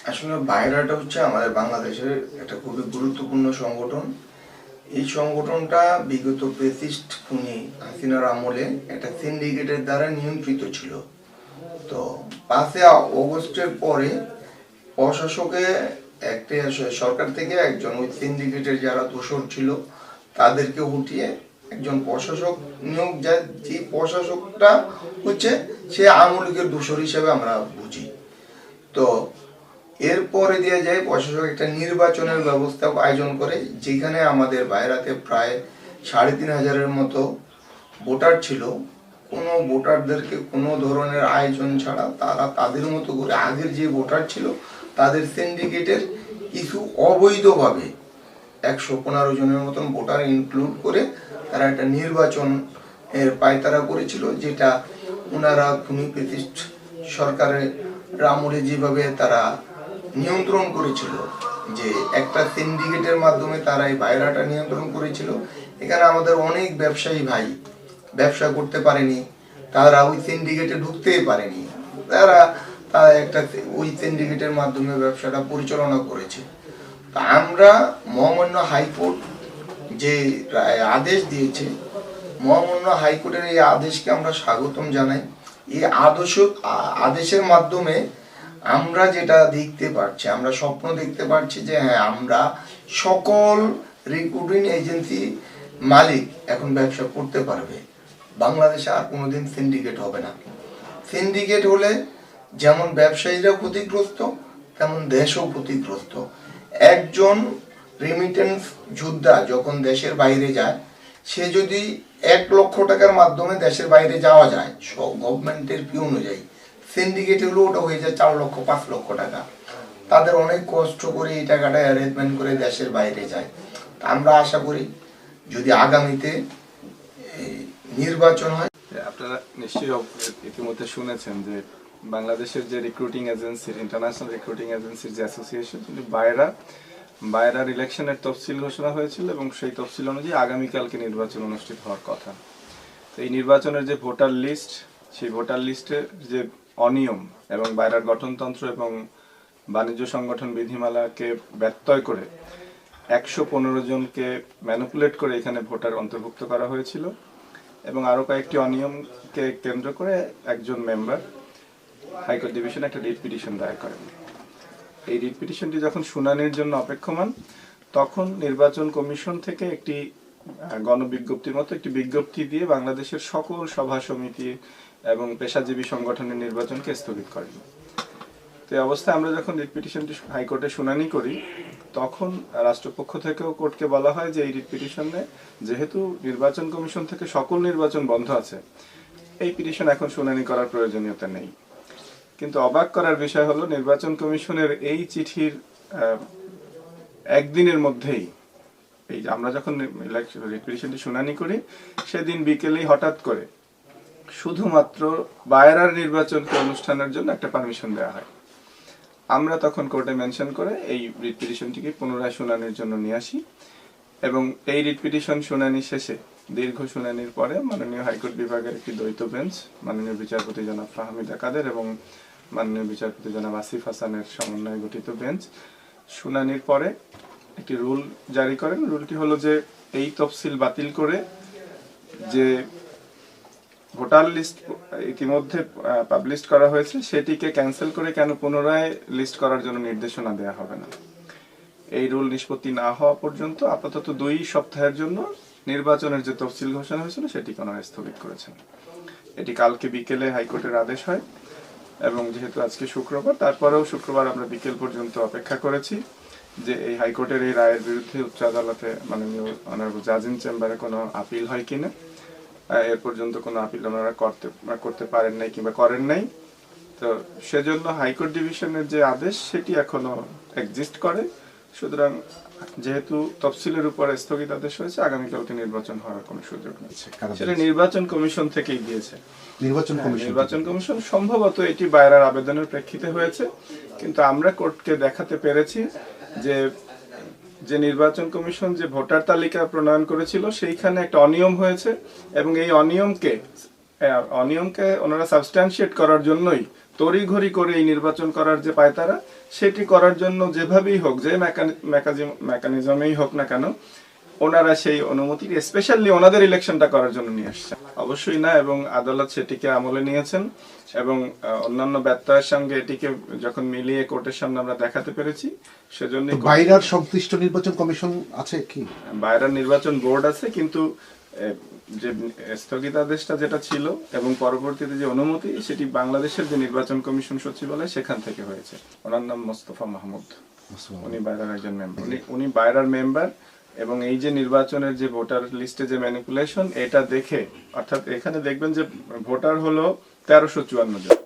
আসলে বাইরাটা হচ্ছে আমাদের বাংলাদেশের একটা খুবই গুরুত্বপূর্ণ সংগঠন। এই সংগঠনটা বিগত ফ্যাসিস্ট খুনি হাসিনার আমলে একটা সিন্ডিকেটের দ্বারা নিয়ন্ত্রিত ছিল। তো 5 অগস্টের পরে প্রশাসকে একটা সরকার থেকে একজন ওই সিন্ডিকেটের যারা দোষর ছিল তাদেরকে উঠিয়ে একজন প্রশাসক নিয়োগ যায়, যে প্রশাসকটা হচ্ছে সে আওয়ামী লীগের দোষর হিসেবে আমরা বুঝি। তো এরপরে দিয়ে যায় প্রশাসক একটা নির্বাচনের ব্যবস্থা আয়োজন করে, যেখানে আমাদের বাইরাতে প্রায় 3,500-এর মতো ভোটার ছিল। কোনো ভোটারদেরকে কোনো ধরনের আয়োজন ছাড়া তারা তাদের মতো করে আগের যে ভোটার ছিল তাদের সিন্ডিকেটের কিছু অবৈধভাবে 115 জনের মতন ভোটার ইনক্লুড করে তারা একটা নির্বাচন এর পায়তারা করেছিল, যেটা ওনারা খুনি ফ্যাসিস্ট সরকারের আমলে যেভাবে তারা নিয়ন্ত্রণ করেছিল, যে একটা সিন্ডিকেটের মাধ্যমে তারা এই বাইরাটা নিয়ন্ত্রণ করেছিল। এখানে আমাদের অনেক ব্যবসায়ী ভাই ব্যবসা করতে পারেনি, তারা ওই সিন্ডিকেটে ঢুকতেই পারেনি, তারা তারা একটা ওই সিন্ডিকেটের মাধ্যমে ব্যবসাটা পরিচালনা করেছে। তা আমরা মহামান্য হাইকোর্ট যে আদেশ দিয়েছে, মহামান্য হাইকোর্টের এই আদেশকে আমরা স্বাগতম জানাই। এই আদেশের মাধ্যমে আমরা যেটা দেখতে পাচ্ছি, আমরা স্বপ্ন দেখতে পাচ্ছি যে হ্যাঁ, আমরা সকল রিক্রুটিং এজেন্সি মালিক এখন ব্যবসা করতে পারবে। বাংলাদেশে আর কোনোদিন সিন্ডিকেট হবে না। সিন্ডিকেট হলে যেমন ব্যবসায়ীরা ক্ষতিগ্রস্ত, তেমন দেশও ক্ষতিগ্রস্ত। একজন রেমিটেন্স যোদ্ধা যখন দেশের বাইরে যায়, সে যদি 1 লক্ষ টাকার মাধ্যমে দেশের বাইরে যাওয়া যায় গভর্নমেন্টের ফি অনুযায়ী, সিন্ডিকেট হলো ওটা হয়ে যায় 4 লক্ষ 5 লক্ষ টাকা। তাদের অনেক কষ্ট করে এই টাকাটা অ্যারেঞ্জমেন্ট করে দেশের বাইরে যায়। আমরা আশা করি যদি আগামীতে নির্বাচন হয়। আপনারা নিশ্চয়ই ইতিমধ্যে শুনেছেন যে বাংলাদেশের যে রিক্রুটিং এজেন্সির, ইন্টারন্যাশনাল রিক্রুটিং এজেন্সির যে অ্যাসোসিয়েশন, বাইরার ইলেকশনের তফসিল ঘোষণা হয়েছিল এবং সেই তফসিল অনুযায়ী আগামীকালকে নির্বাচন অনুষ্ঠিত হওয়ার কথা। তো এই নির্বাচনের যে ভোটার লিস্ট, সেই ভোটার লিস্টের যে অনিয়ম এবং বাইরার গঠনতন্ত্র এবং বাণিজ্য সংগঠন বিধিমালাকে ব্যত্যয় করে 115 জনকে ম্যানিপুলেট করে এখানে ভোটার অন্তর্ভুক্ত করা হয়েছিল এবং আরও কয়েকটি অনিয়মকে কেন্দ্র করে একজন মেম্বার হাইকোর্ট ডিভিশনে একটা রিট পিটিশন দায়ের করেন। এই রিট পিটিশনটি যখন শুনানির জন্য অপেক্ষমান, তখন নির্বাচন কমিশন থেকে একটি গণবিজ্ঞপ্তির মতো একটি বিজ্ঞপ্তি দিয়ে বাংলাদেশের সকল সভা সমিতি এবং পেশাজীবী সংগঠনের নির্বাচনকে স্থগিত করেন। তো এই অবস্থায় আমরা যখন রিট পিটিশনটি হাইকোর্টে শুনানি করি, তখন রাষ্ট্রপক্ষ থেকেও কোর্টকে বলা হয় যে এই রিট পিটিশনে যেহেতু নির্বাচন কমিশন থেকে সকল নির্বাচন বন্ধ আছে, এই পিটিশন এখন শুনানি করার প্রয়োজনীয়তা নেই। কিন্তু অবাক করার বিষয় হলো, নির্বাচন কমিশনের এই চিঠির একদিনের মধ্যেই, এই যে আমরা যখন রিট পিটিশনটি শুনানি করি, সেদিন বিকেলেই হঠাৎ করে শুধুমাত্র বাইরার নির্বাচনকে অনুষ্ঠানের জন্য একটা পারমিশন দেওয়া হয়। আমরা তখন কোর্টে মেনশন করে এই রিট পিটিশনটিকে পুনরায় শুনানির জন্য নিয়ে আসি এবং এই রিট পিটিশন শুনানি শেষে, দীর্ঘ শুনানির পরে, মাননীয় হাইকোর্ট বিভাগের একটি দ্বৈত বেঞ্চ, মাননীয় বিচারপতি জনাব ফাহমিদা কাদের এবং মাননীয় বিচারপতি জনাব আসিফ হাসানের সমন্বয়ে গঠিত বেঞ্চ শুনানির পরে একটি রুল জারি করেন। রুলটি হলো যে এই তফসিল বাতিল করে যে ভোটার লিস্ট ইতিমধ্যে পাবলিশ করা হয়েছে সেটিকে ক্যান্সেল করে কেন পুনরায় লিস্ট করার জন্য নির্দেশনা দেওয়া হবে না। এই রুল নিষ্পত্তি না হওয়া পর্যন্ত আপাতত 2 সপ্তাহের জন্য নির্বাচনের যে তফসিল ঘোষণা হয়েছিল সেটি পুনরায় স্থগিত করেছেন। এটি কালকে বিকেলে হাইকোর্টের আদেশ হয় এবং যেহেতু আজকে শুক্রবার, তারপরেও শুক্রবার আমরা বিকেল পর্যন্ত অপেক্ষা করেছি যে এই হাইকোর্টের এই রায়ের বিরুদ্ধে উচ্চ আদালতে মাননীয় অনারেবল জাজ ইন চেম্বারে কোনো আপিল হয় কিনা। এর পর্যন্ত কোনো আপিল ওনারা করতে পারেন নাই কিংবা করেন নাই। তো সেজন্য হাইকোর্ট ডিভিশনের যে আদেশ সেটি এখনো এক্সিস্ট করে। সুতরাং যেহেতু তফসিলের উপরে স্থগিতাদেশ হয়েছে, আগামীকালকে নির্বাচন হওয়ার কোনো সুযোগ নেই। সেটা নির্বাচন কমিশন থেকেই দিয়েছে। নির্বাচন কমিশন সম্ভবত এটি বাইরার আবেদনের প্রেক্ষিতে হয়েছে, কিন্তু আমরা কোর্টকে দেখাতে পেরেছি যে যে নির্বাচন কমিশন যে ভোটার তালিকা প্রণয়ন করেছিল সেইখানে একটা অনিয়ম হয়েছে এবং এই অনিয়মকে ওনারা সাবস্ট্যান্সিয়েট করার জন্যই তড়িঘড়ি করে এই নির্বাচন করার যে পায়তারা, সেটি করার জন্য যেভাবেই হোক, যে মেকানিজমেই হোক না কেন, ওনারা সেই অনুমতি স্পেশালি ওনাদের ইলেকশনটা করার জন্য নিয়ে আসছেন। অবশ্যই না, এবং আদালত সেটিকে আমলে নিয়েছেন এবং অন্যান্য ব্যত্যয়ের সঙ্গে এটিকে যখন মিলিয়ে কোর্টের সামনে আমরা দেখাতে পেরেছি, সেজন্য বাইরের সংশ্লিষ্ট নির্বাচন কমিশন আছে কি? বাইরের নির্বাচন বোর্ড আছে, কিন্তু যে স্থগিতাদেশটা যেটা ছিল এবং পরবর্তীতে যে অনুমতি, সেটি বাংলাদেশের যে নির্বাচন কমিশন সচিবালয় সেখান থেকে হয়েছে। ওনার নাম মোস্তফা মাহমুদ, উনি বাইরের একজন মেম্বার, উনি বাইরের মেম্বার। এবং এই যে নির্বাচনের যে ভোটার লিস্টে যে ম্যানিপুলেশন, এটা দেখে, অর্থাৎ এখানে দেখবেন যে ভোটার হলো 1354 জন,